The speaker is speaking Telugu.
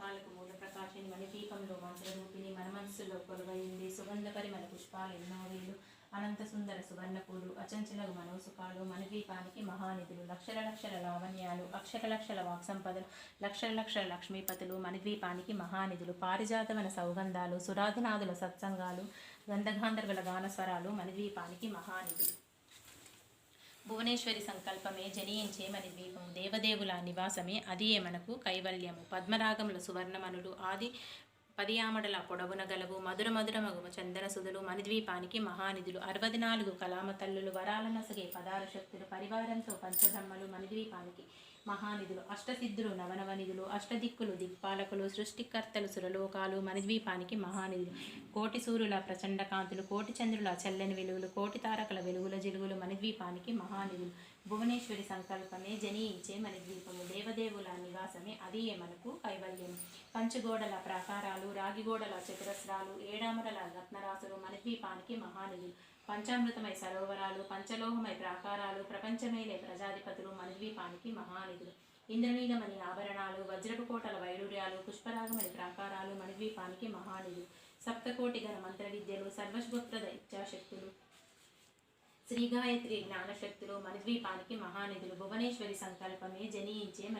లోకాలకు మూల ప్రకాశిని మణిదీపంలో మంత్రరూపిణి మన మనస్సులో కొలువైంది. సుగంధ పరిమళ పుష్పాలు ఎన్నో వేలు, అనంత సుందర సువర్ణ పూలు, అచంచలగు మనోసుఖాలు, మణిద్వీపానికి మహానిధులు. లక్షల లక్షల లావణ్యాలు, అక్షర లక్షల వాక్సంపదలు, లక్షల లక్షల లక్ష్మీపతులు, మణిద్వీపానికి మహానిధులు. పారిజాతవన సౌగంధాలు, సురాధినాదుల సత్సంగాలు, గంధగాంధర్వుల గానస్వరాలు, మణిద్వీపానికి మహానిధులు. భువనేశ్వరి సంకల్పమే జనియించే మణిద్వీపము, దేవదేవుల నివాసమే అదియే మనకు కైవల్యము. పద్మరాగముల సువర్ణమనులు, ఆది పదియామడల పొడవున గలవు, మధుర మధురమగు చందన సుధులు, మణిద్వీపానికి మహానిధులు. 64 కలామ తల్లులు, వరాల నసగే పదార శక్తులు, పరివారంతో పంచబ్రహ్మలు, మణిద్వీపానికి మహానిధులు. అష్టసిద్ధులు నవనవనిధులు, అష్టదిక్కులు దిక్పాలకులు, సృష్టికర్తలు సురలోకాలు, మణిద్వీపానికి మహానిధులు. కోటి సూర్యుల ప్రచండ కాంతులు, కోటి చంద్రుల చల్లని వెలుగులు, కోటి తారకల వెలుగుల జిలుగులు, మణిద్వీపానికి మహానిధులు. భువనేశ్వరి సంకల్పమే జనియించే మణిద్వీపము, దేవదేవుల నివాసమే అదియే మనకు కైవల్యం. కంచుగోడల ప్రాకారాలు, రాగిగోడల చతురస్రాలు, ఏడామరల రత్నరాసులు, మణిద్వీపానికి మహానిధులు. పంచామృతమై సరోవరాలు, పంచలోహమై ప్రాకారాలు, ప్రపంచమేలే ప్రజాధిపతులు, మణిద్వీపానికి మహానిధులు. ఇంద్రనీలమణి ఆభరణాలు, వజ్రపు కోటల వైడూర్యాలు, పుష్పరాగమణి ప్రాకారాలు, మణిద్వీపానికి మహానిధులు. సప్తకోటి గణ మంత్ర విద్యలు, సర్వశుభప్రద ఇచ్ఛాశక్తులు, శ్రీ గాయత్రి జ్ఞానశక్తులు, మణిద్వీపానికి మహానిధులు. భువనేశ్వరి సంకల్పమే జనియించే